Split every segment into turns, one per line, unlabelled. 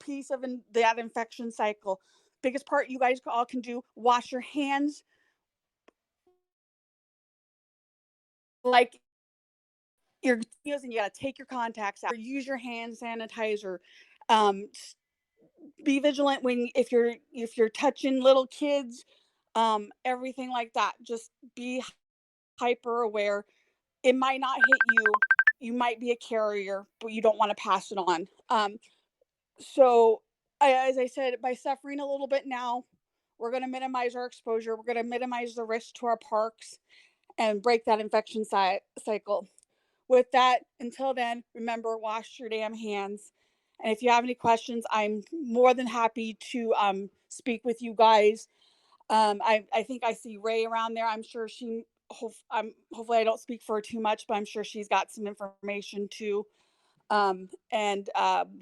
piece of that infection cycle. Biggest part you guys all can do: wash your hands like your nails, and you got to take your contacts out. Use your hand sanitizer. Um, be vigilant when if you're touching little kids, everything like that. Just be hyper aware. It might not hit you. You might be a carrier, but you don't want to pass it on. So, as I said, by suffering a little bit now, we're going to minimize our exposure. We're going to minimize the risk to our parks and break that infection cycle. With that, until then, remember, wash your damn hands. And if you have any questions, I'm more than happy to speak with you guys. I think I see Ray around there. I'm sure hopefully I don't speak for her too much, but I'm sure she's got some information too. And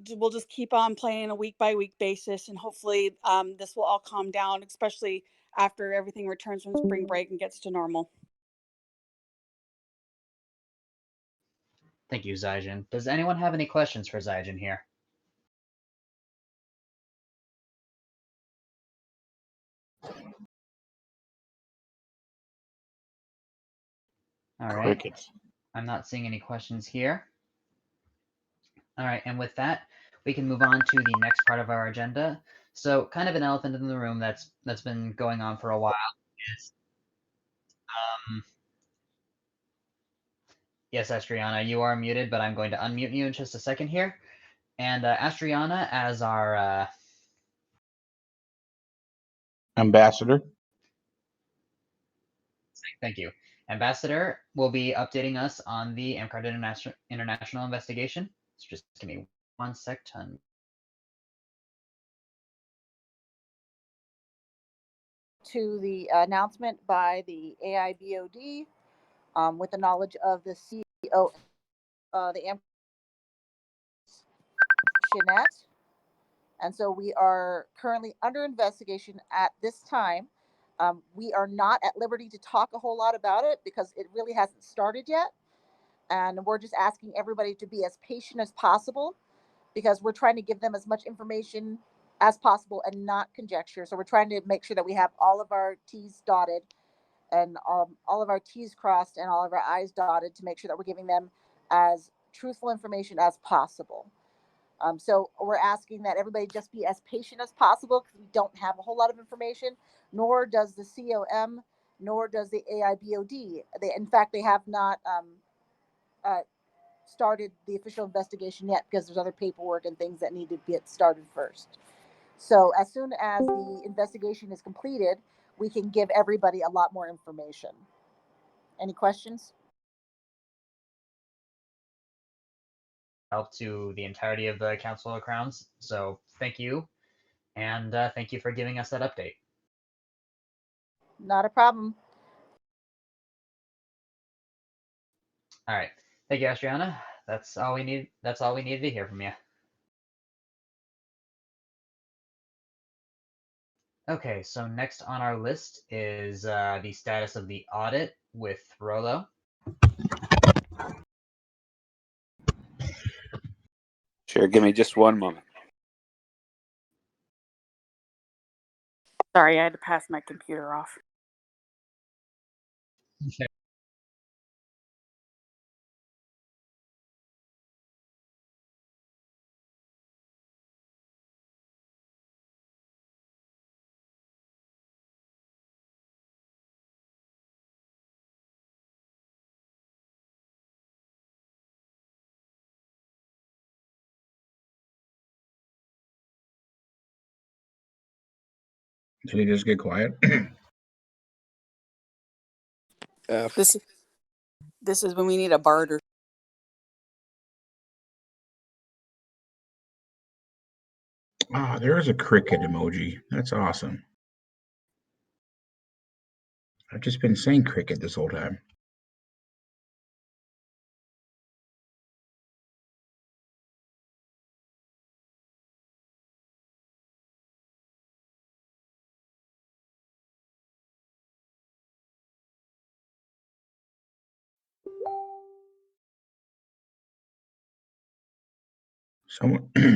we'll just keep on playing a week by week basis, and hopefully this will all calm down, especially after everything returns from spring break and gets to normal.
Thank you, Zaijin. Does anyone have any questions for Zaijin here? All right.
Crickets.
I'm not seeing any questions here. All right, and with that, we can move on to the next part of our agenda. So, kind of an elephant in the room that's been going on for a while is, yes, Astriana, you are muted, but I'm going to unmute you in just a second here. And Astriana, as our
Ambassador.
Thank you. Ambassador will be updating us on the AMCARD International investigation. So just give me 1 sec to
to the announcement by the AIBOD with the knowledge of the CEO, the Shinette. And so we are currently under investigation at this time. We are not at liberty to talk a whole lot about it because it really hasn't started yet. And we're just asking everybody to be as patient as possible because we're trying to give them as much information as possible and not conjecture. So we're trying to make sure that we have all of our T's dotted and all of our T's crossed and all of our I's dotted to make sure that we're giving them as truthful information as possible. So we're asking that everybody just be as patient as possible because we don't have a whole lot of information, nor does the COM, nor does the AIBOD. In fact, they have not started the official investigation yet because there's other paperwork and things that need to get started first. So as soon as the investigation is completed, we can give everybody a lot more information. Any questions?
help to the entirety of the Council of Crowns. So thank you, and thank you for giving us that update.
Not a problem.
All right. Thank you, Astriana. That's all we need. That's all we needed to hear from you. Okay, so next on our list is the status of the audit with Rolo.
Sure, give me just one moment.
Sorry, I had to pass my computer off.
Okay.
Did he just get quiet?
This is when we need a barter.
Ah, there's a cricket emoji. That's awesome. I've just been saying cricket this whole time.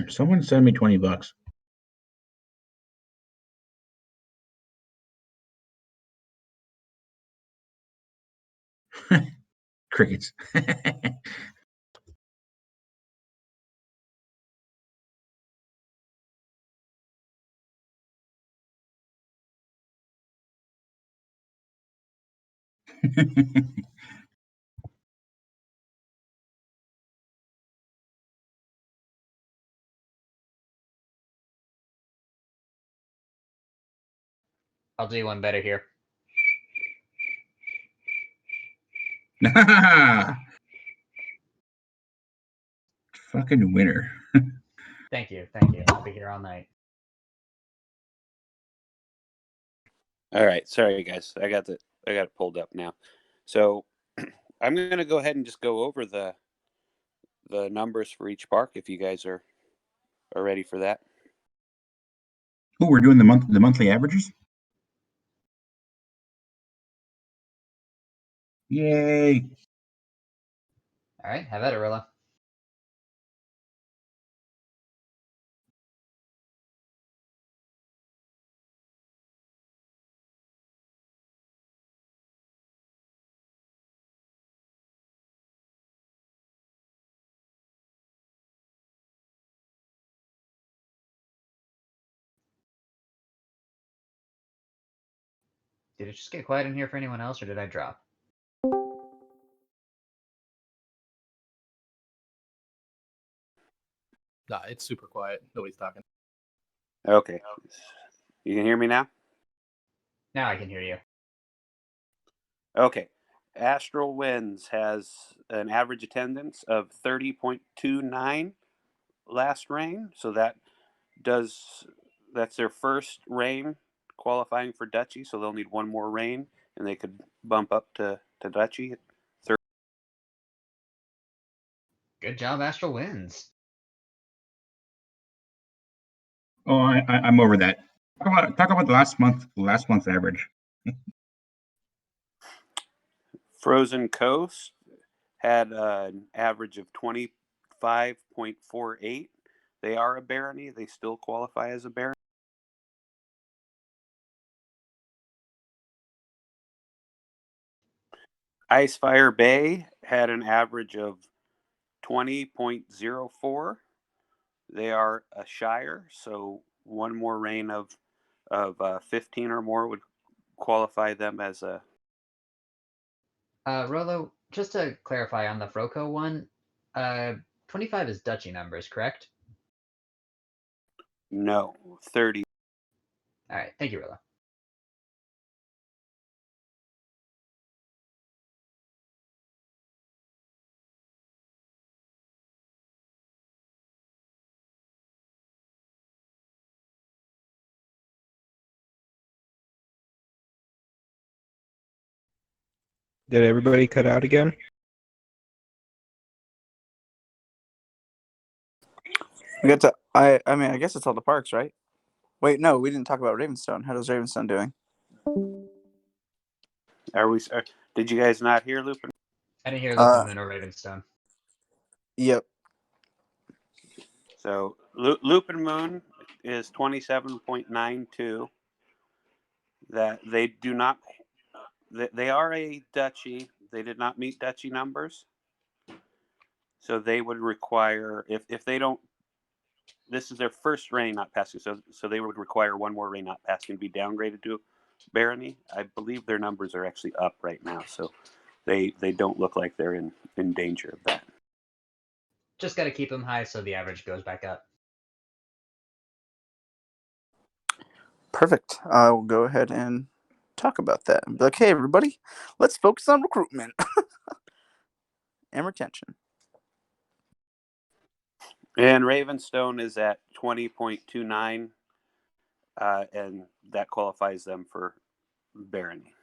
Someone send me $20. Crickets.
I'll do one better here.
Fucking winner.
Thank you. Thank you. I'll be here all night.
All right, sorry guys, I got it pulled up now. So I'm going to go ahead and just go over the numbers for each park if you guys are ready for that.
Oh, we're doing the monthly averages. Yay!
All right, have at it, Rilla. Did it just get quiet in here for anyone else, or did I drop?
Nah, it's super quiet. Nobody's talking.
Okay, you can hear me now?
Now I can hear you.
Okay. Astral Winds has an average attendance of 30.29 last rain. So that's their first rain qualifying for Dutchy. So they'll need one more rain and they could bump up to Dutchy.
Good job, Astral Winds.
Oh, I'm over that. Talk about the last month's average.
Frozen Coast had an average of 25.48. They are a barony. They still qualify as a barony. Icefire Bay had an average of 20.04. They are a shire, so one more rain of 15 or more would qualify them as a.
Rolo, just to clarify on the Froco one, 25 is Dutchy numbers, correct?
No, 30.
All right, thank you, Rolo.
Did everybody cut out again?
We got to. I mean, I guess it's all the parks, right? Wait, no, we didn't talk about Ravenstone. How does Ravenstone doing?
Did you guys not hear Lupin?
I didn't hear Lupin Moon or Ravenstone.
Yep.
So Lupin Moon is 27.92. That they do not. They are a Dutchy. They did not meet Dutchy numbers. So they would require if they don't. This is their first rain not passing, so they would require one more rain not passing to be downgraded to barony. I believe their numbers are actually up right now, so they don't look like they're in danger of that.
Just got to keep them high so the average goes back up.
Perfect. I will go ahead and talk about that. Be like, hey, everybody, let's focus on recruitment and retention.
And Ravenstone is at 20.29, and that qualifies them for barony.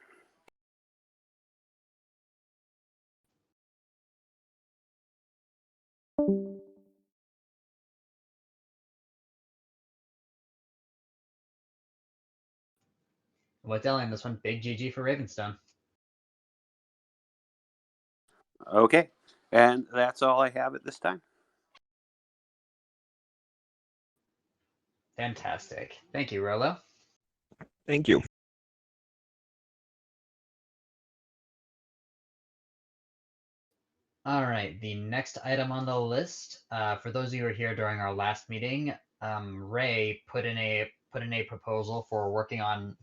What's telling this one? Big GG for Ravenstone.
Okay, and that's all I have at this time.
Fantastic. Thank you, Rolo.
Thank you.
All right, the next item on the list, for those of you who were here during our last meeting, Ray put in a proposal for working on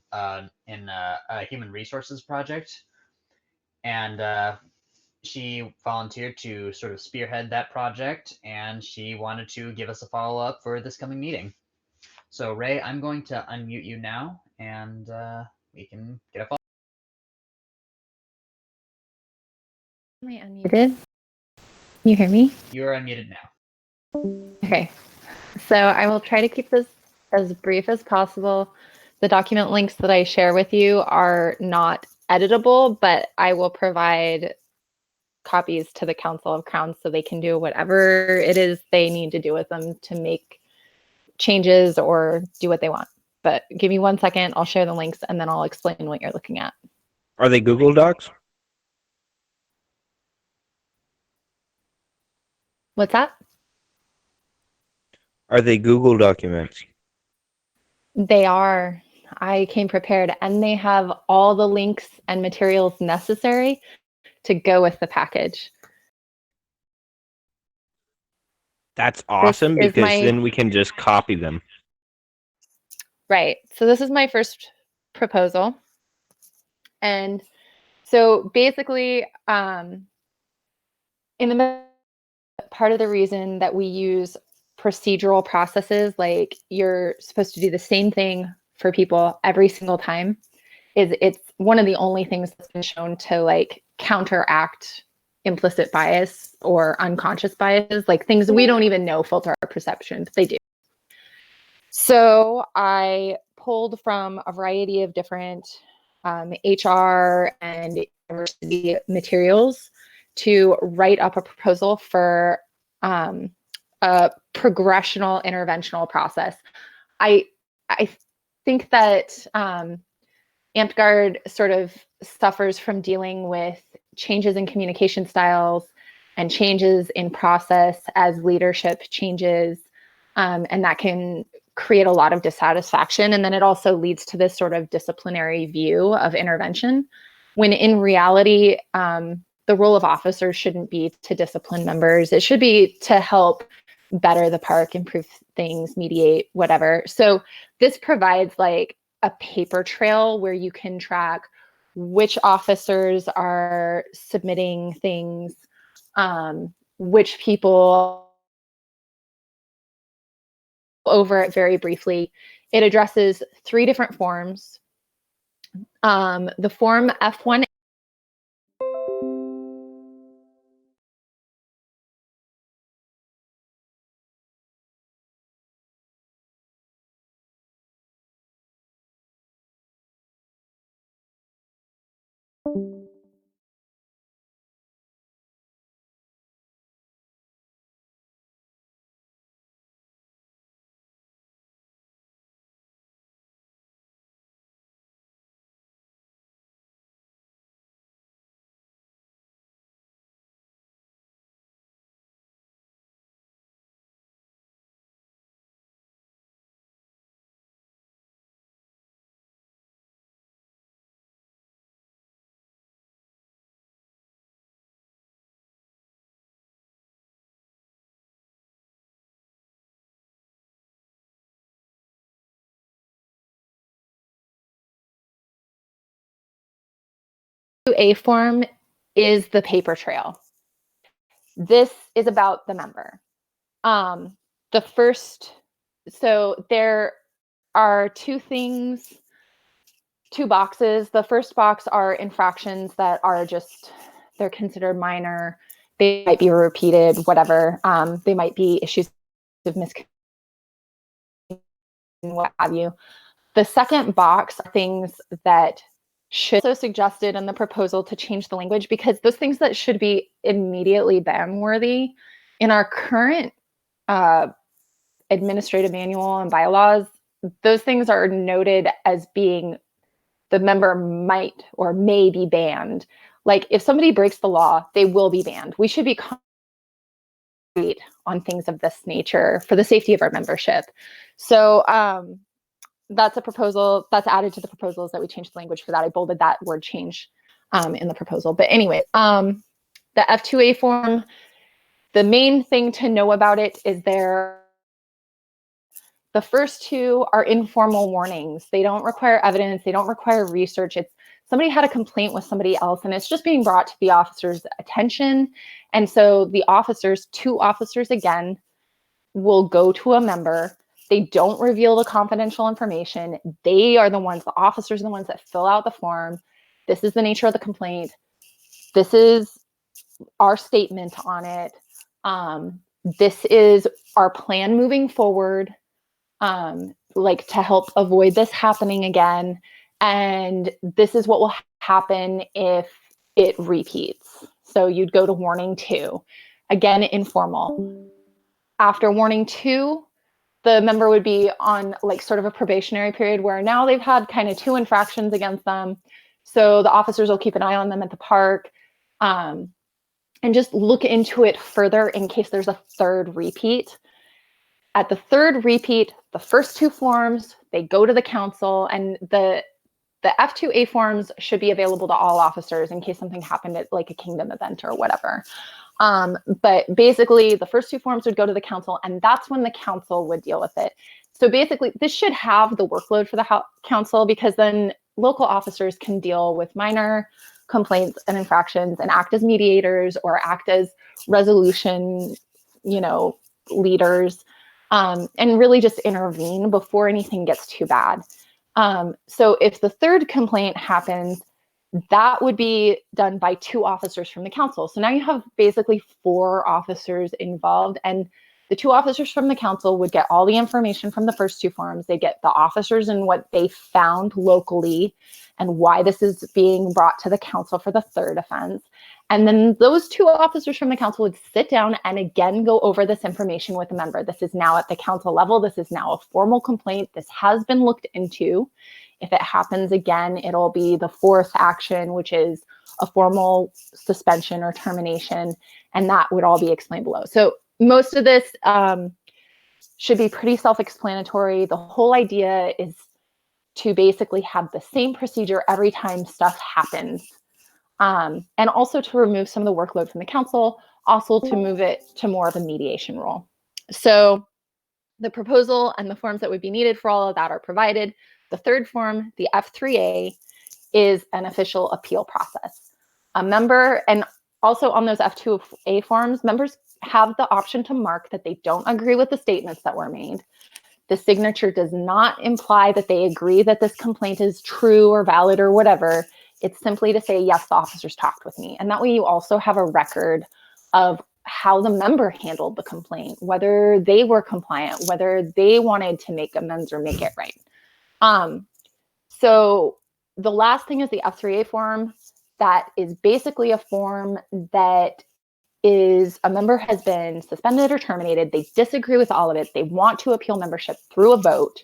in a human resources project, and she volunteered to sort of spearhead that project, and she wanted to give us a follow up for this coming meeting. So Ray, I'm going to unmute you now, and we can get a follow.
Am I unmuted? Can you hear me?
You're unmuted now.
Okay. So I will try to keep this as brief as possible. The document links that I share with you are not editable, but I will provide copies to the Council of Crowns so they can do whatever it is they need to do with them to make changes or do what they want. But give me 1 second, I'll share the links and then I'll explain what you're looking at.
Are they Google Docs?
What's that?
Are they Google documents?
They are. I came prepared and they have all the links and materials necessary to go with the package.
That's awesome
This is
because
my
then we can just copy them.
right. So this is my first proposal. And so basically, in the part of the reason that we use procedural processes, like you're supposed to do the same thing for people every single time, is it's one of the only things that's been shown to like counteract implicit bias or unconscious biases, like things we don't even know filter our perception, but they do. So I pulled from a variety of different HR and university materials to write up a proposal for a progressional interventional process. I think that AmpGuard sort of suffers from dealing with changes in communication styles and changes in process as leadership changes, and that can create a lot of dissatisfaction. And then it also leads to this sort of disciplinary view of intervention, when in reality, the role of officers shouldn't be to discipline members. It should be to help better the park, improve things, mediate, whatever. So this provides like a paper trail where you can track which officers are submitting things, which people. Over it very briefly. It addresses 3 different forms. The form F1. A form is the paper trail. This is about the member. The first, so there are 2 things, 2 boxes. The first box are infractions that are just, they're considered minor. They might be repeated, whatever. They might be issues of miscommunication, what have you. The second box are things that should also suggested in the proposal to change the language, because those things that should be immediately ban worthy in our current administrative manual and bylaws, those things are noted as being the member might or may be banned. Like if somebody breaks the law, they will be banned. We should be on things of this nature for the safety of our membership. So that's a proposal that's added to the proposals that we changed the language for that. I bolded that word change in the proposal. But anyway, The F2A form, the main thing to know about it is the first two are informal warnings. They don't require evidence. They don't require research. It's somebody had a complaint with somebody else and it's just being brought to the officer's attention. And so the officers, 2 officers again, will go to a member. They don't reveal the confidential information. They are the ones, the officers are the ones that fill out the form. This is the nature of the complaint. This is our statement on it. This is our plan moving forward. Like to help avoid this happening again. And this is what will happen if it repeats. So you'd go to warning 2, again, informal. After warning 2, the member would be on like sort of a probationary period where now they've had kind of 2 infractions against them. So the officers will keep an eye on them at the park, and just look into it further in case there's a 3rd repeat. At the 3rd repeat, the first 2 forms, they go to the council, and the F2A forms should be available to all officers in case something happened at like a Kingdom event or whatever. But basically, the first 2 forms would go to the council, and that's when the council would deal with it. So basically, this should have the workload for the council, because then local officers can deal with minor complaints and infractions and act as mediators or act as resolution, leaders. And really just intervene before anything gets too bad. So if the 3rd complaint happens, that would be done by 2 officers from the council. So now you have basically 4 officers involved, and the 2 officers from the council would get all the information from the first 2 forms. They get the officers and what they found locally and why this is being brought to the council for the 3rd offense. And then those 2 officers from the council would sit down and again go over this information with the member. This is now at the council level. This is now a formal complaint. This has been looked into. If it happens again, it'll be the 4th action, which is a formal suspension or termination, and that would all be explained below. So most of this should be pretty self-explanatory. The whole idea is to basically have the same procedure every time stuff happens. And also to remove some of the workload from the council, also to move it to more of a mediation role. So the proposal and the forms that would be needed for all of that are provided. The 3rd form, the F3A, is an official appeal process. A member, and also on those F2A forms, members have the option to mark that they don't agree with the statements that were made. The signature does not imply that they agree that this complaint is true or valid or whatever. It's simply to say, yes, the officers talked with me. And that way you also have a record of how the member handled the complaint, whether they were compliant, whether they wanted to make amends or make it right. So the last thing is the F3A form. That is basically a form that is a member has been suspended or terminated. They disagree with all of it. They want to appeal membership through a vote.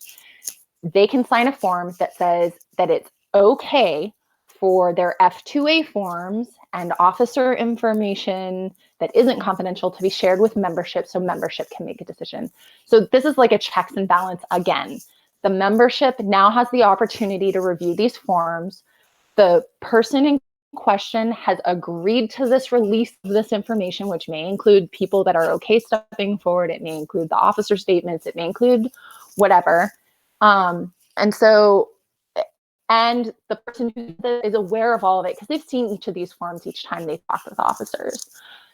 They can sign a form that says that it's okay for their F2A forms and officer information that isn't confidential to be shared with membership, so membership can make a decision. So this is like a checks and balance again. The membership now has the opportunity to review these forms. The person in question has agreed to this release of this information, which may include people that are okay stepping forward. It may include the officer statements. It may include whatever. And the person who is aware of all of it because they've seen each of these forms each time they talk with officers.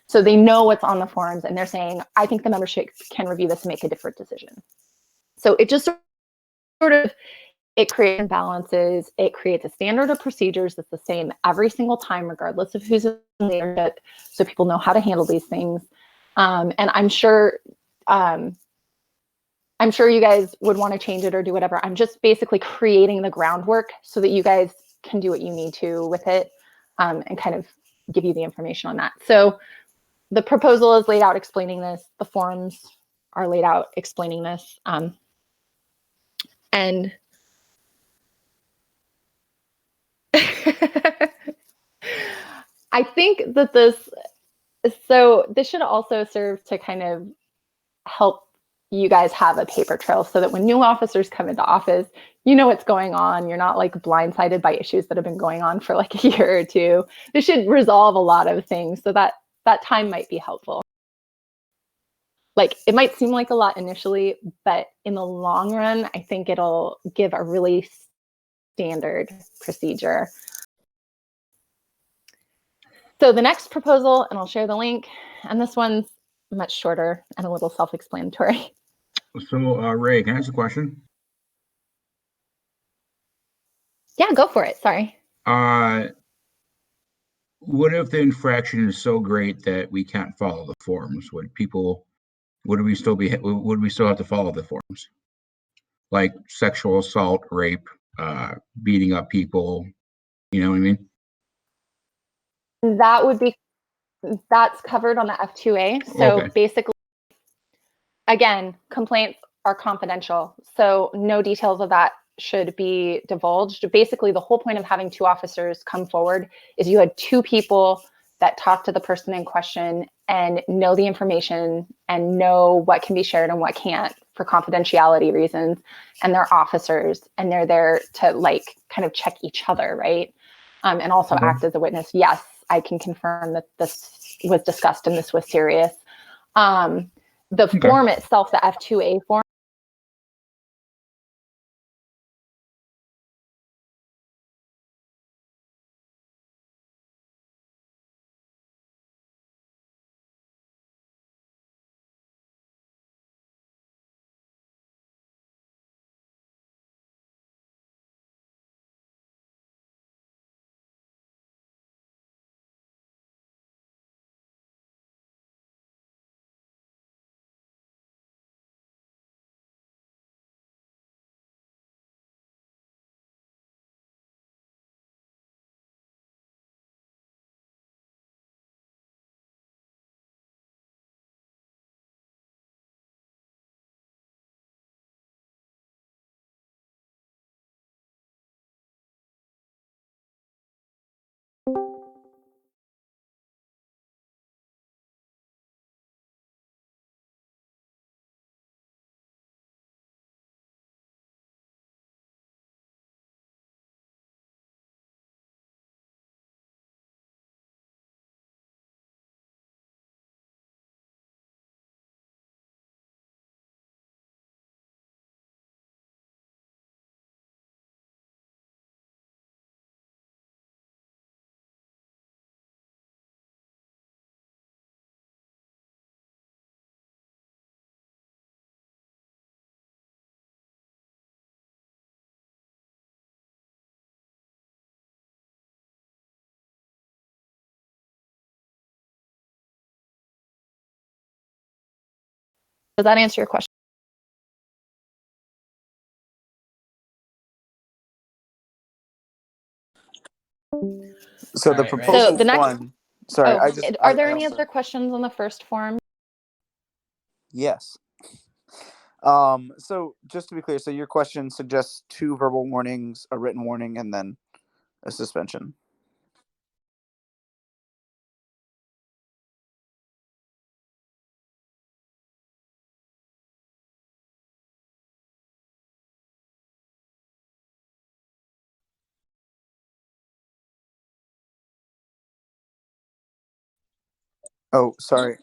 So they know what's on the forms and they're saying, I think the membership can review this and make a different decision. So it just sort of, it creates imbalances. It creates a standard of procedures that's the same every single time, regardless of who's in leadership, so people know how to handle these things. And I'm sure you guys would want to change it or do whatever. I'm just basically creating the groundwork so that you guys can do what you need to with it, and kind of give you the information on that. So the proposal is laid out explaining this. The forms are laid out explaining this. And I think that this should also serve to kind of help you guys have a paper trail so that when new officers come into office, you know what's going on. You're not like blindsided by issues that have been going on for like a year or two. This should resolve a lot of things so that that time might be helpful. Like, it might seem like a lot initially, but in the long run, I think it'll give a really standard procedure. So the next proposal, and I'll share the link, and this one's much shorter and a little self-explanatory.
So, Ray, can I ask a question?
Yeah, go for it. Sorry.
What if the infraction is so great that we can't follow the forms? Would we still have to follow the forms? Like sexual assault, rape, beating up people, you know what I mean?
That's covered on the F2A. So
Okay.
basically, again, complaints are confidential. So no details of that should be divulged. Basically, the whole point of having two officers come forward is you had two people that talk to the person in question and know the information and know what can be shared and what can't for confidentiality reasons. And they're officers and they're there to like kind of check each other, right? And also act as a witness. Yes, I can confirm that this was discussed and this was serious. The form itself, the F2A form, does that answer your question?
So the proposal
So the next
one. Sorry,
are there any other questions on the first form?
Yes. So just to be clear, so your question suggests 2 verbal warnings, a written warning, and then a suspension. Oh, sorry.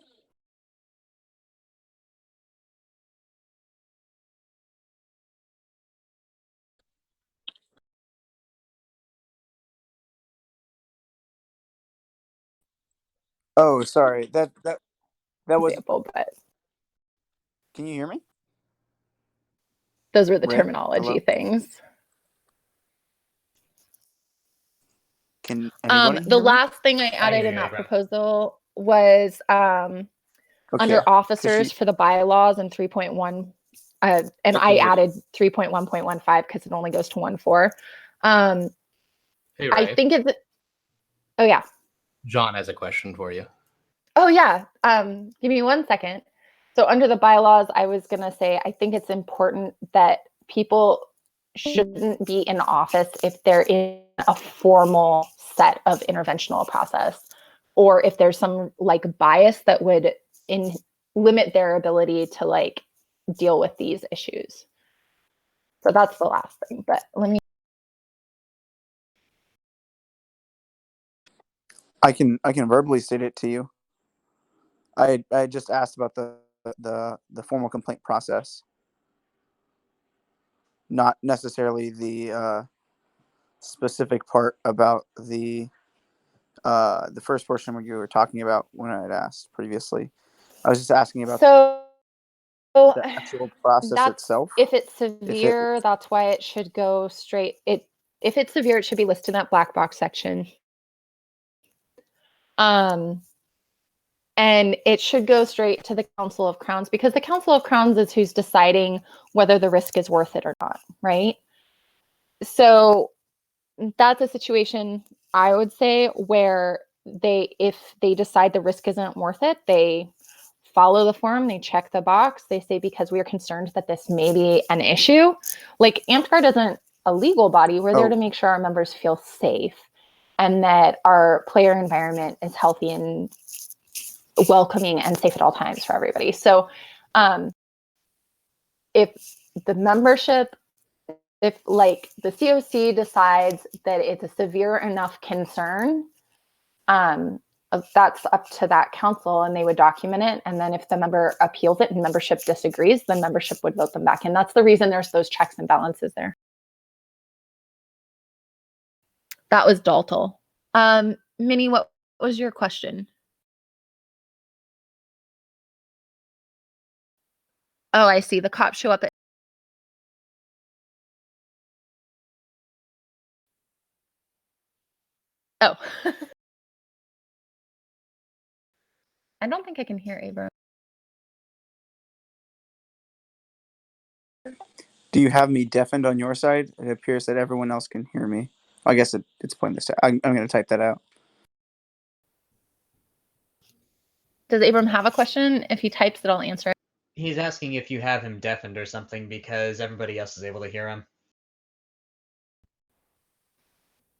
Oh, sorry. That was.
Example, but
Can you hear me?
those were the
Ray?
terminology
Hello?
things.
Can anybody
The
hear me?
last thing I added in that proposal was under officers for the bylaws and 3.1, and I added 3.1.15 because it only goes to 1.4.
Hey, Ray.
I think it's. Oh yeah.
John has a question for you.
Oh yeah. Give me 1 second. So under the bylaws, I was gonna say I think it's important that people shouldn't be in office if they're in a formal set of interventional process, or if there's some like bias that would limit their ability to like deal with these issues. So that's the last thing. But let me.
I can verbally state it to you. I just asked about the formal complaint process, not necessarily the specific part about the first portion where you were talking about when I had asked previously. I was just asking about the actual process itself.
If it's severe, that's why it should go straight. If it's severe, it should be listed in that black box section. And it should go straight to the Council of Crowns, because the Council of Crowns is who's deciding whether the risk is worth it or not, right? So that's a situation, I would say, where if they decide the risk isn't worth it, they follow the form, they check the box, they say, because we are concerned that this may be an issue. Like, AmpGuard isn't a legal body. We're there to make sure our members feel safe and that our player environment is healthy and welcoming and safe at all times for everybody. So if the membership, if like the CoC decides that it's a severe enough concern, that's up to that council, and they would document it. And then if the member appeals it and membership disagrees, then membership would vote them back in. That's the reason there's those checks and balances there. That was Daltel. Minnie, what was your question? Oh, I see. The cops show up at... Oh. I don't think I can hear Abram.
Do you have me deafened on your side? It appears that everyone else can hear me. I guess it's pointless. I'm going to type that out.
Does Abram have a question? If he types it, I'll answer it.
He's asking if you have him deafened or something because everybody else is able to hear him.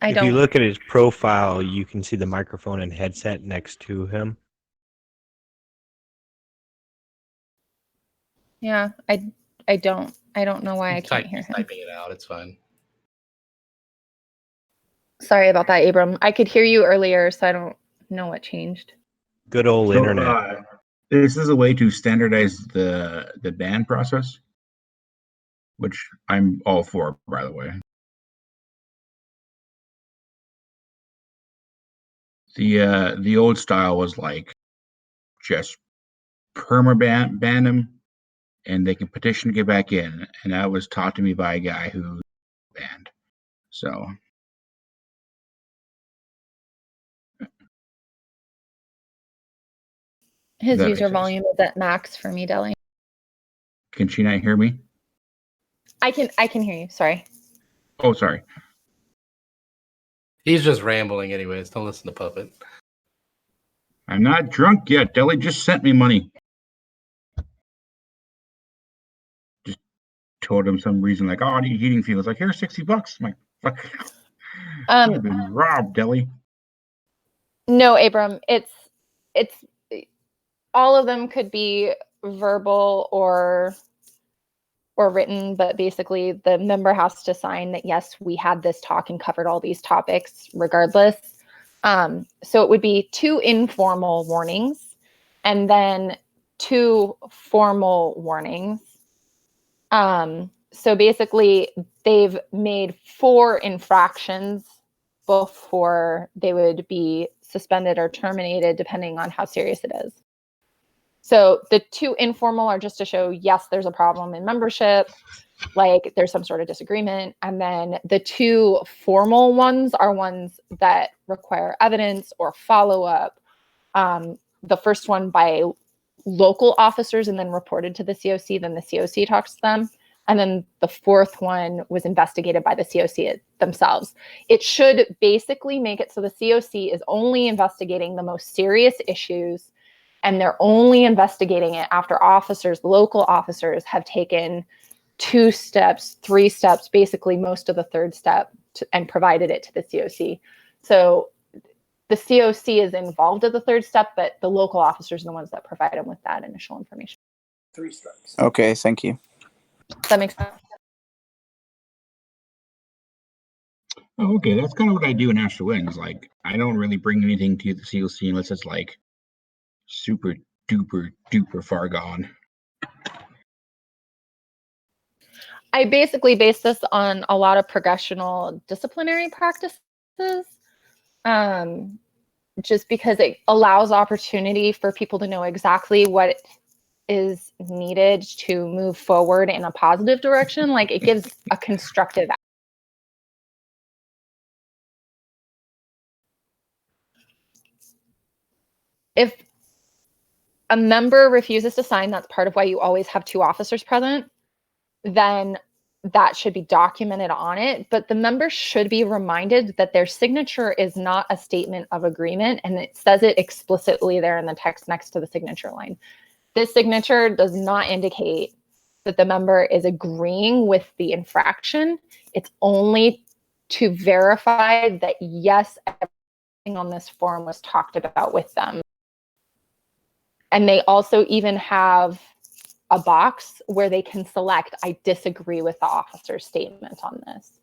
If you look at his profile, you can see the microphone and headset next to him.
Yeah, I don't know why I can't hear him.
Typing it out, it's fine.
Sorry about that, Abram. I could hear you earlier, so I don't know what changed.
Good old internet.
This is a way to standardize the ban process, which I'm all for, by the way. The old style was like just permaban them, and they can petition to get back in, and that was taught to me by a guy who banned. So
His user volume is at max for me, Deli.
Can she not hear me?
I can hear you. Sorry.
Oh, sorry.
He's just rambling anyways. Don't listen to Puppet.
I'm not drunk yet. Deli just sent me money. Just told him some reason like, oh, I need heating fuel. It's like, here's $60. I'm like, fuck. You've been robbed, Deli.
No, Abram. It's all of them could be verbal or written, but basically the member has to sign that, yes, we had this talk and covered all these topics regardless. So it would be 2 informal warnings and then 2 formal warnings. So basically they've made 4 infractions before they would be suspended or terminated, depending on how serious it is. So the 2 informal are just to show, yes, there's a problem in membership, like there's some sort of disagreement. And then the 2 formal ones are ones that require evidence or follow-up. The first one by local officers and then reported to the CoC, then the CoC talks to them. And then the 4th one was investigated by the CoC themselves. It should basically make it so the CoC is only investigating the most serious issues, and they're only investigating it after local officers have taken 2 steps, 3 steps, basically most of the 3rd step, and provided it to the CoC. So the CoC is involved at the 3rd step, but the local officers are the ones that provide them with that initial information.
3 strikes. Okay, thank you.
Does that make sense?
Oh, okay, that's kind of what I do in Astro Wings. Like, I don't really bring anything to the CLC unless it's like super duper far gone.
I basically base this on a lot of progressional disciplinary practices, just because it allows opportunity for people to know exactly what is needed to move forward in a positive direction. Like, it gives a constructive. If a member refuses to sign, that's part of why you always have 2 officers present, then that should be documented on it. But the member should be reminded that their signature is not a statement of agreement, and it says it explicitly there in the text next to the signature line. This signature does not indicate that the member is agreeing with the infraction. It's only to verify that, yes, everything on this form was talked about with them. And they also even have a box where they can select, I disagree with the officer's statement on this.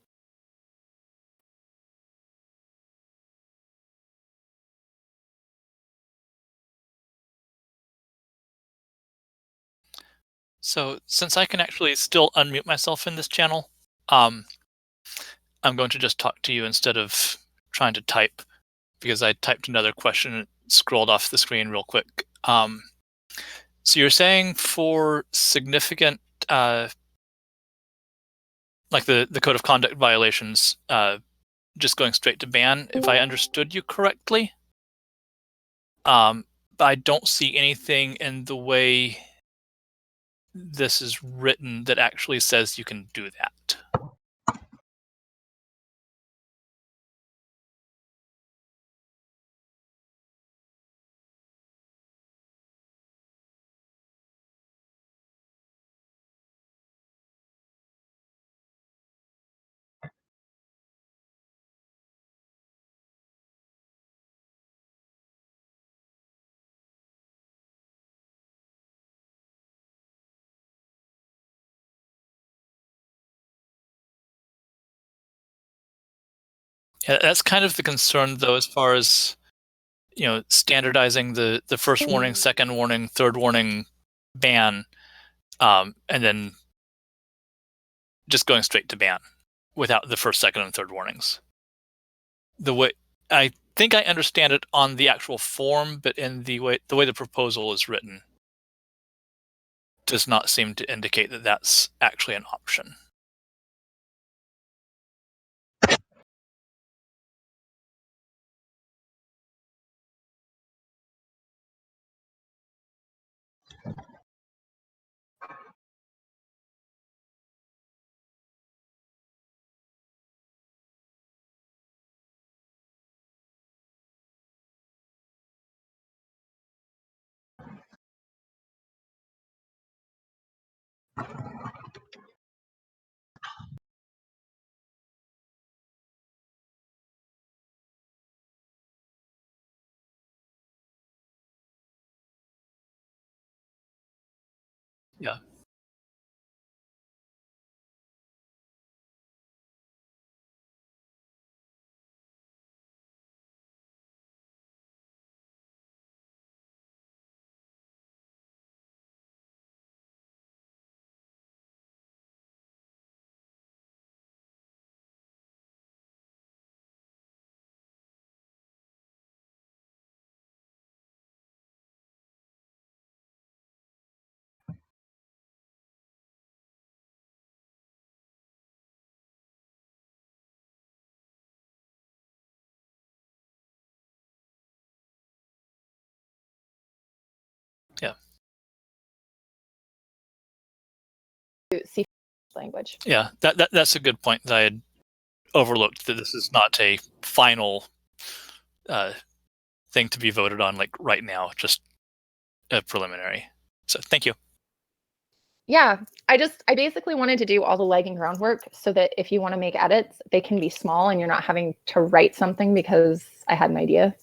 So since I can actually still unmute myself in this channel, I'm going to just talk to you instead of trying to type, because I typed another question and scrolled off the screen real quick. So you're saying for significant, like the code of conduct violations, just going straight to ban, if I understood you correctly. But I don't see anything in the way this is written that actually says you can do that. Yeah, that's kind of the concern, though, as far as, you know, standardizing the first warning, second warning, third warning ban, and then just going straight to ban without the first, second, and third warnings. The way I think I understand it on the actual form, but in the way the proposal is written does not seem to indicate that that's actually an option. Yeah. Yeah.
See language.
Yeah, that's a good point that I had overlooked, that this is not a final thing to be voted on like right now, just a preliminary. So thank you.
Yeah, I basically wanted to do all the leg and groundwork so that if you want to make edits, they can be small and you're not having to write something because I had an idea.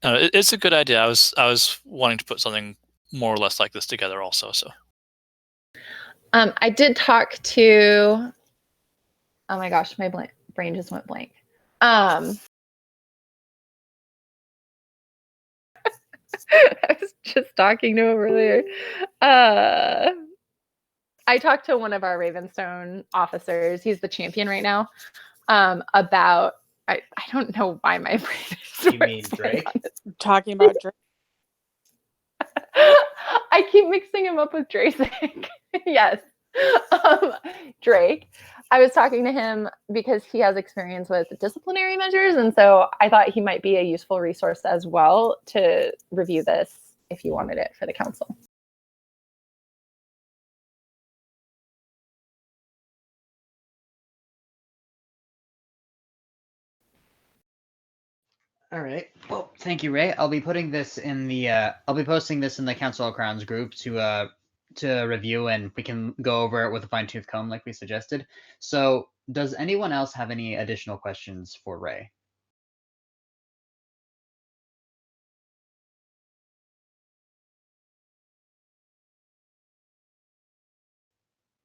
It's a good idea. I was wanting to put something more or less like this together also. So
I did talk to, oh my gosh, my brain just went blank. I was just talking to him earlier. I talked to one of our Ravenstone officers. He's the champion right now. About I don't know why my brain is
You mean Drake?
Talking about Drake.
I keep mixing him up with Drake. Yes. Drake. I was talking to him because he has experience with disciplinary measures, and so I thought he might be a useful resource as well to review this if you wanted it for the council.
All right. Well, thank you, Ray. I'll be putting this in the I'll be posting this in the Council of Crowns group to review, and we can go over it with a fine-tooth comb like we suggested. So, does anyone else have any additional questions for Ray?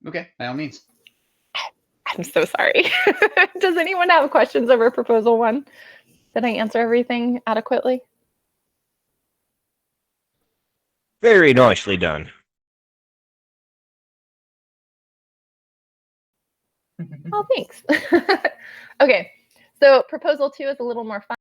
Okay, by all means.
I'm so sorry. Does anyone have questions over proposal 1? Did I answer everything adequately?
Very nicely done.
Oh, thanks. Okay, so proposal 2 is a little more fun.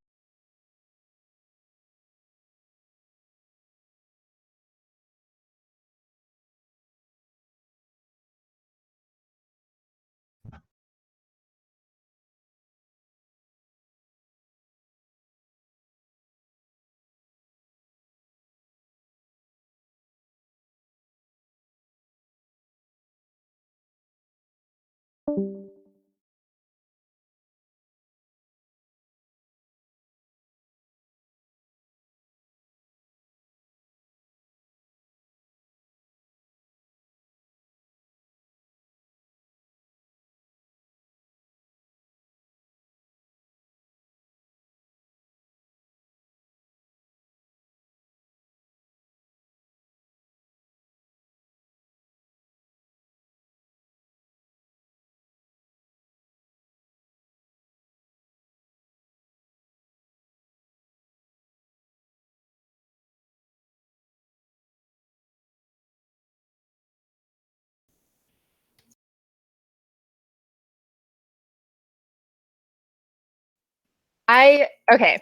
Okay.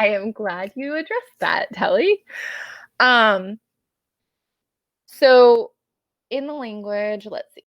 I am glad you addressed that, Telly. So in the language, let's see.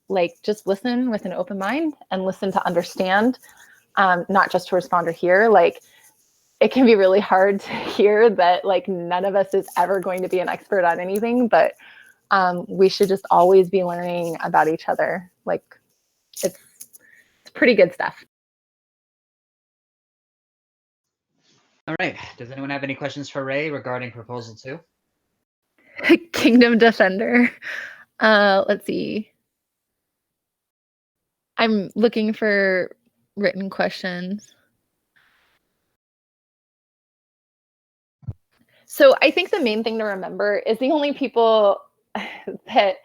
like just listen with an open mind and listen to understand, not just to respond or hear. Like it can be really hard to hear that like none of us is ever going to be an expert on anything, but we should just always be learning about each other. Like it's pretty good stuff.
All right. Does anyone have any questions for Ray regarding Proposal 2?
Kingdom Defender. Let's see. I'm looking for written questions. So I think the main thing to remember is the only people that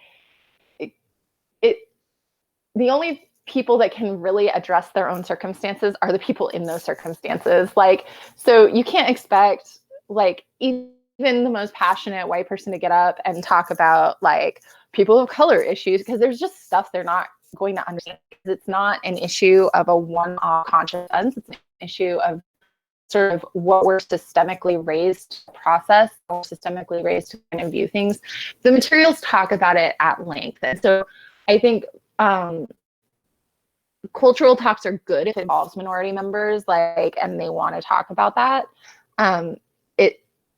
the only people that can really address their own circumstances are the people in those circumstances. Like, so you can't expect like even the most passionate white person to get up and talk about like people of color issues, because there's just stuff they're not going to understand. It's not an issue of a one-off conscious sense. It's an issue of sort of what we're systemically raised to process, or systemically raised to kind of view things. The materials talk about it at length. And so I think cultural talks are good if it involves minority members, like, and they want to talk about that.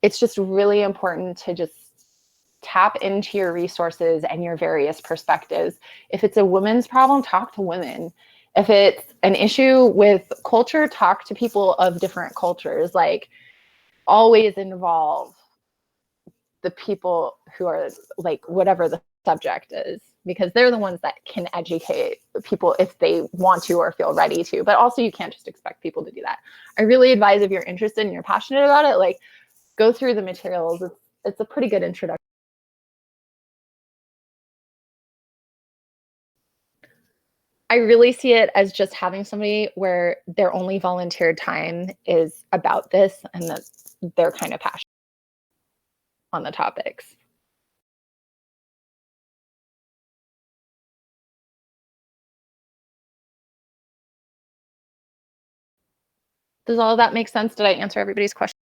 It's just really important to just tap into your resources and your various perspectives. If it's a women's problem, talk to women. If it's an issue with culture, talk to people of different cultures. Like, always involve the people who are like whatever the subject is, because they're the ones that can educate people if they want to or feel ready to. But also you can't just expect people to do that. I really advise, if you're interested and you're passionate about it, like go through the materials. It's a pretty good introduction. I really see it as just having somebody where their only volunteered time is about this and that they're kind of passionate on the topics. Does all of that make sense? Did I answer everybody's question?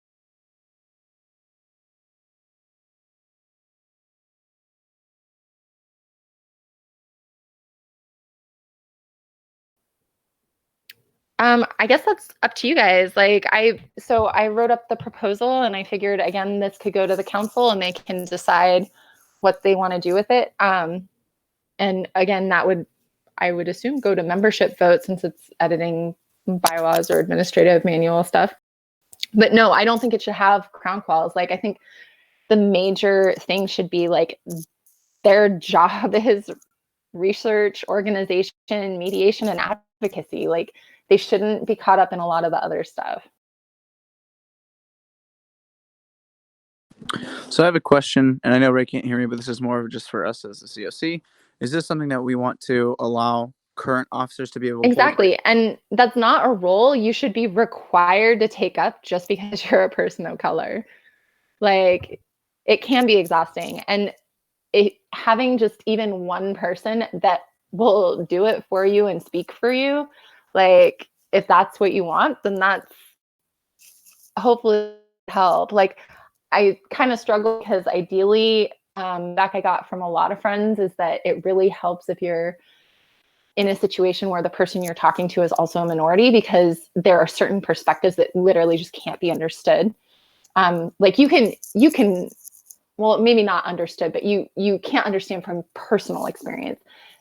I guess that's up to you guys. Like I wrote up the proposal and I figured, again, this could go to the council and they can decide what they want to do with it. And again, that would, I would assume, go to membership vote, since it's editing bylaws or administrative manual stuff. But no, I don't think it should have crown quals. Like, I think the major thing should be like their job is research, organization, mediation, and advocacy. Like, they shouldn't be caught up in a lot of the other stuff.
So I have a question, and I know Ray can't hear me, but this is more of just for us as the CoC. Is this something that we want to allow current officers to be able to
Exactly. And that's not a role you should be required to take up just because you're a person of color. Like, it can be exhausting. And having just even one person that will do it for you and speak for you, like, if that's what you want, then that's hopefully help. Like, I kind of struggle because ideally, back I got from a lot of friends is that it really helps if you're in a situation where the person you're talking to is also a minority, because there are certain perspectives that literally just can't be understood. Like you can, well, maybe not understood, but you can't understand from personal experience.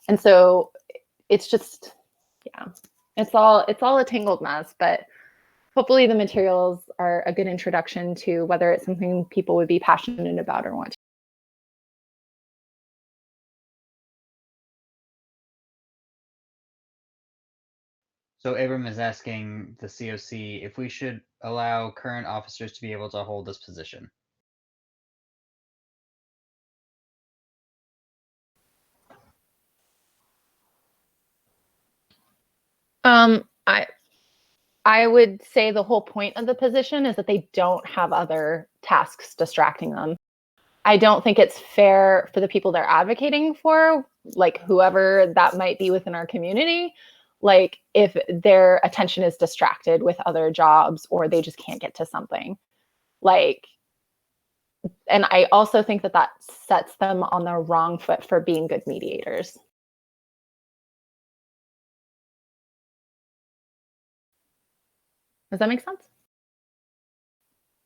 And so it's just, yeah, it's all a tangled mess, but hopefully the materials are a good introduction to whether it's something people would be passionate about or want to.
So Abram is asking the CoC if we should allow current officers to be able to hold this position.
I would say the whole point of the position is that they don't have other tasks distracting them. I don't think it's fair for the people they're advocating for, like whoever that might be within our community, like if their attention is distracted with other jobs or they just can't get to something. Like, and I also think that that sets them on the wrong foot for being good mediators. Does that make sense?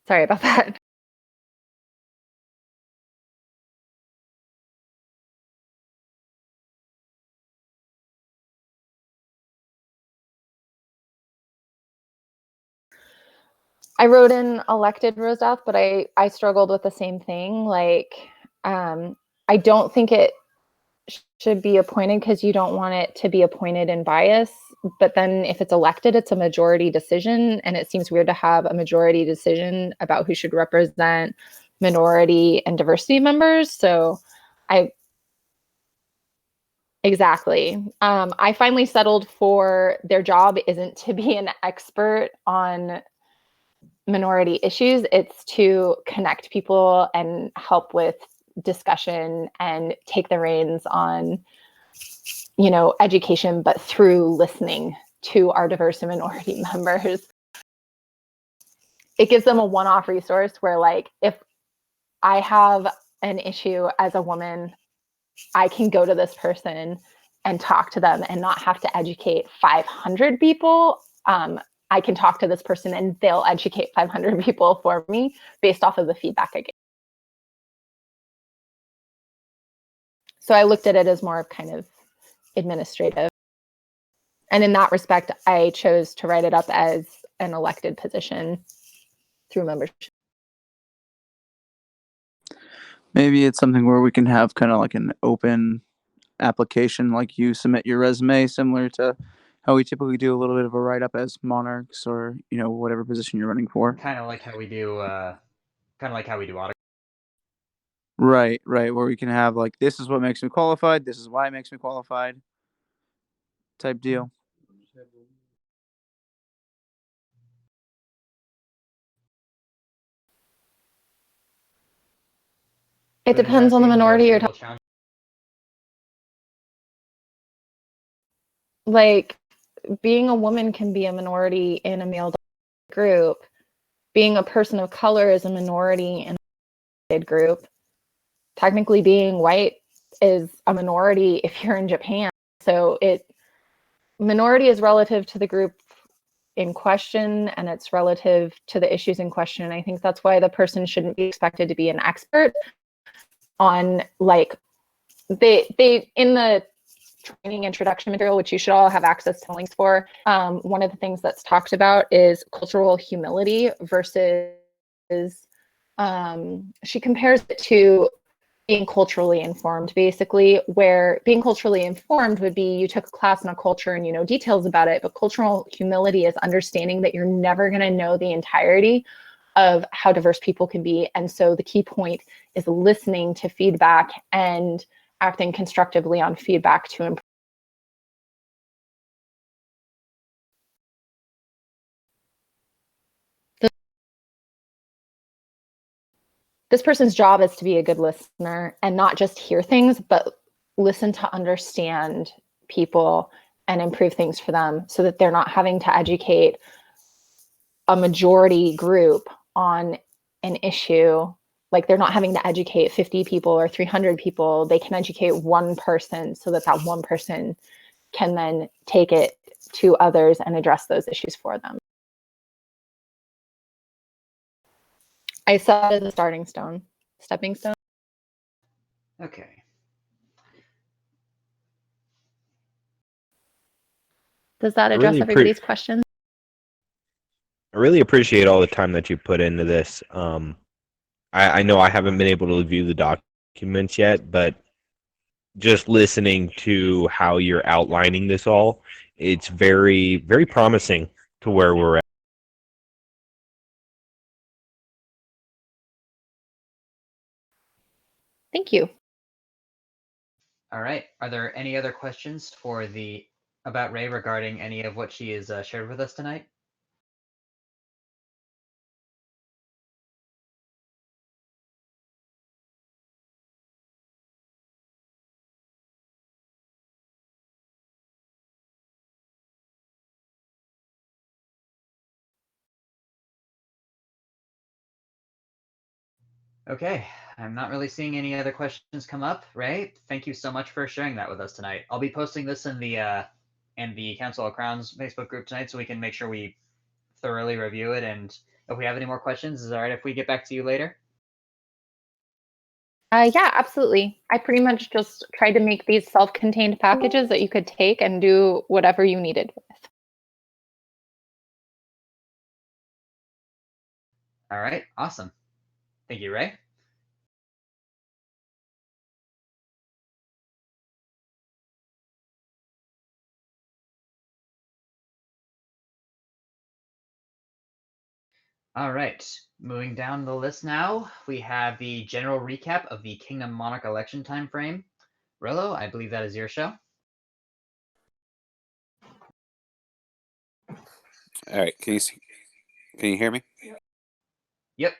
Sorry about that. I wrote in elected Roseth, but I struggled with the same thing. Like, I don't think it should be appointed because you don't want it to be appointed in bias. But then if it's elected, it's a majority decision. And it seems weird to have a majority decision about who should represent minority and diversity members. So exactly. I finally settled for their job isn't to be an expert on minority issues. It's to connect people and help with discussion and take the reins on, education, but through listening to our diverse and minority members. It gives them a one-off resource where, like, if I have an issue as a woman, I can go to this person and talk to them and not have to educate 500 people. I can talk to this person and they'll educate 500 people for me based off of the feedback I get. So I looked at it as more of kind of administrative. And in that respect, I chose to write it up as an elected position through membership.
Maybe it's something where we can have kind of like an open application, like you submit your resume, similar to how we typically do a little bit of a write-up as monarchs or, whatever position you're running for.
Kind of like how we do audit.
Right, where we can have like, this is what makes me qualified, this is why it makes me qualified type deal.
It depends on the minority you're talking about. Like, being a woman can be a minority in a male group. Being a person of color is a minority in a group. Technically, being white is a minority if you're in Japan. So minority is relative to the group in question, and it's relative to the issues in question. And I think that's why the person shouldn't be expected to be an expert on, like, they in the training introduction material, which you should all have access to links for. One of the things that's talked about is cultural humility versus, she compares it to being culturally informed, basically, where being culturally informed would be you took a class on a culture and you know details about it, but cultural humility is understanding that you're never going to know the entirety of how diverse people can be. And so the key point is listening to feedback and acting constructively on feedback to improve. This person's job is to be a good listener and not just hear things, but listen to understand people and improve things for them so that they're not having to educate a majority group on an issue. Like, they're not having to educate 50 people or 300 people. They can educate one person so that that one person can then take it to others and address those issues for them. I saw it as a stepping stone.
Okay.
Does that address everybody's questions?
I really appreciate all the time that you put into this. I know I haven't been able to review the documents yet, but just listening to how you're outlining this all, it's very, very promising to where we're at.
Thank you.
All right. Are there any other questions about Ray regarding any of what she has shared with us tonight? Okay, I'm not really seeing any other questions come up. Ray, thank you so much for sharing that with us tonight. I'll be posting this in the Council of Crowns Facebook group tonight, so we can make sure we thoroughly review it, and if we have any more questions, is it all right if we get back to you later?
Yeah, absolutely. I pretty much just tried to make these self-contained packages that you could take and do whatever you needed with.
All right, awesome. Thank you, Ray. All right, moving down the list now, we have the general recap of the Kingdom Monarch election timeframe. Rillo, I believe that is your show.
All right, can you hear me?
Yep.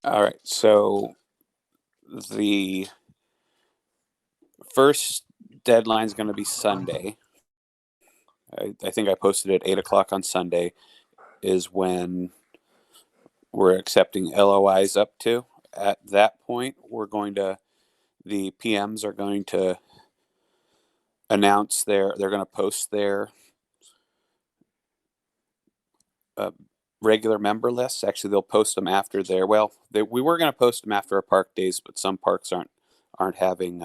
All right, so the first deadline is going to be Sunday. I think I posted at 8 o'clock on Sunday is when we're accepting LOIs up to. At that point, the PMs are going to announce they're going to post their regular member lists. Actually, they'll post them after we were going to post them after our park days, but some parks aren't having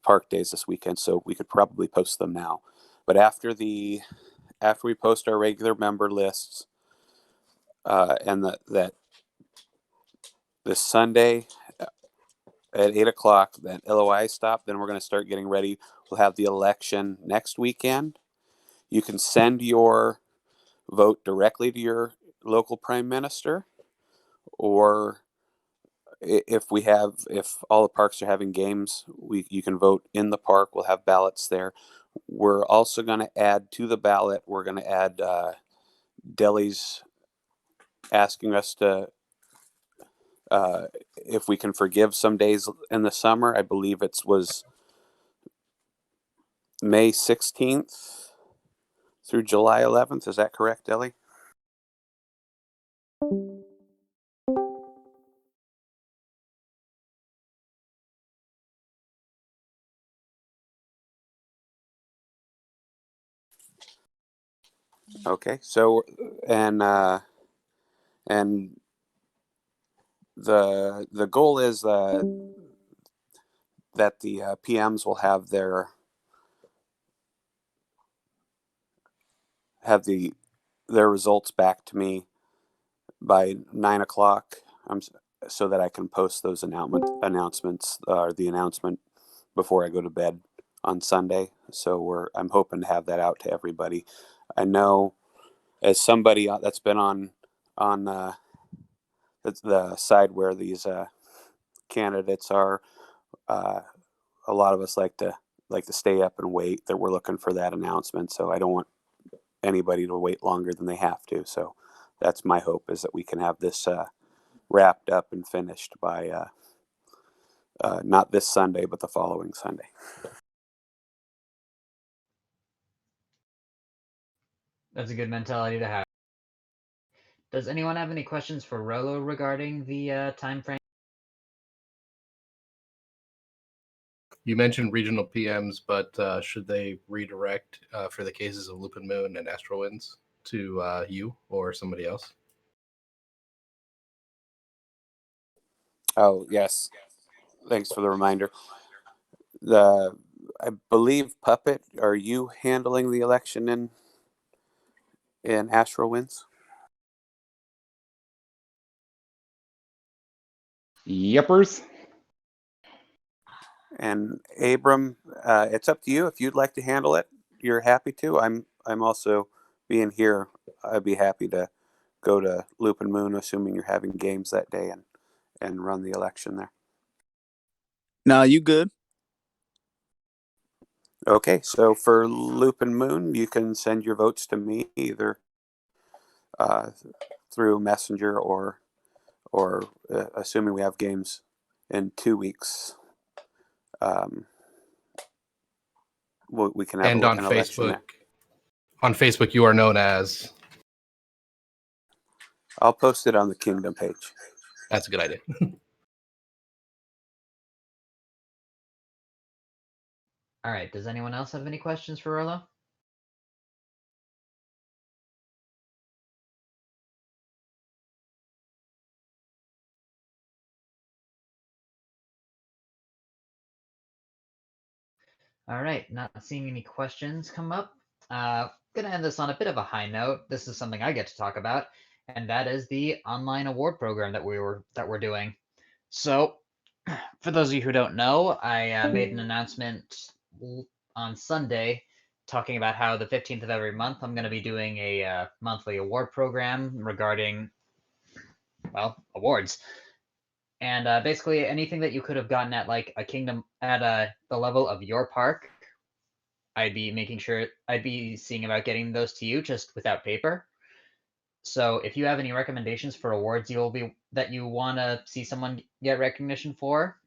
park days this weekend, so we could probably post them now. But after we post our regular member lists, and that this Sunday at 8 o'clock, that LOI stop, then we're going to start getting ready. We'll have the election next weekend. You can send your vote directly to your local prime minister, or if all the parks are having games, you can vote in the park. We'll have ballots there. We're also going to add to the ballot. We're going to add delis asking us to if we can forgive some days in the summer. I believe it was May 16th through July 11th. Is that correct, Deli? Okay, so and the goal is that the PMs will have their results back to me by 9 o'clock, so that I can post those announcements or the announcement before I go to bed on Sunday. So I'm hoping to have that out to everybody. I know, as somebody that's been on the side where these candidates are, a lot of us like to stay up and wait. That we're looking for that announcement, so I don't want anybody to wait longer than they have to. So that's my hope, is that we can have this wrapped up and finished by not this Sunday, but the following Sunday.
That's a good mentality to have. Does anyone have any questions for Rollo regarding the time frame?
You mentioned regional PMs, but should they redirect for the cases of Lupin Moon and Astral Winds to you or somebody else?
Oh, yes. Thanks for the reminder. I believe, Puppet, are you handling the election in Astral Winds?
Yepers.
And Abram, it's up to you. If you'd like to handle it, you're happy to. I'm also, being here, I'd be happy to go to Lupin Moon, assuming you're having games that day, and run the election there.
No, you good?
Okay, so for Lupin Moon, you can send your votes to me either through Messenger or assuming we have games in 2 weeks, we can have
And on
an election
Facebook,
there.
on Facebook, you are known as.
I'll post it on the Kingdom page.
That's a good idea.
All right. Does anyone else have any questions for Rolo? All right. Not seeing any questions come up. Gonna end this on a bit of a high note. This is something I get to talk about, and that is the online award program that we're doing. So, for those of you who don't know, I made an announcement on Sunday talking about how the 15th of every month I'm going to be doing a monthly award program regarding, well, awards. And basically anything that you could have gotten at like a kingdom at the level of your park, I'd be making sure I'd be seeing about getting those to you just without paper. So if you have any recommendations for awards that you want to see someone get recognition for,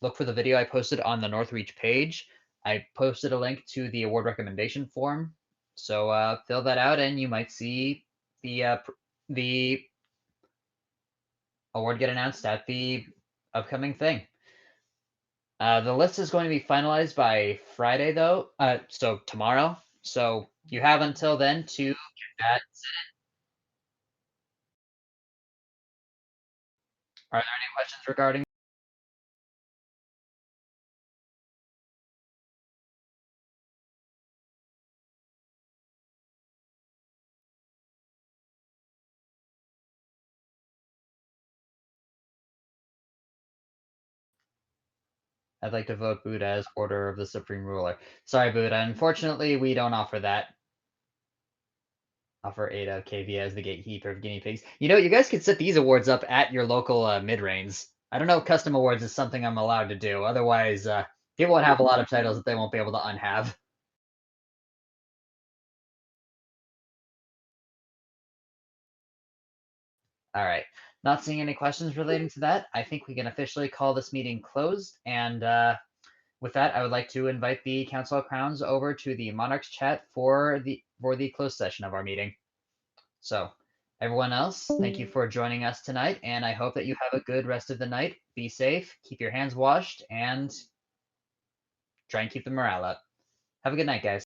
look for the video I posted on the Northreach page. I posted a link to the award recommendation form. So fill that out, and you might see the award get announced at the upcoming thing. The list is going to be finalized by Friday, though. So tomorrow. So you have until then to get that. Are there any questions regarding? I'd like to vote Buddha as Order of the Supreme Ruler. Sorry, Buddha. Unfortunately, we don't offer that. Offer Ada KV as the gatekeeper of guinea pigs. You know, you guys could set these awards up at your local mid-reigns. I don't know if custom awards is something I'm allowed to do. Otherwise, people would have a lot of titles that they won't be able to unhave. All right. Not seeing any questions relating to that, I think we can officially call this meeting closed. And with that, I would like to invite the Council of Crowns over to the Monarchs chat for the closed session of our meeting. So, everyone else, thank you for joining us tonight, and I hope that you have a good rest of the night. Be safe, keep your hands washed, and try and keep the morale up. Have a good night, guys.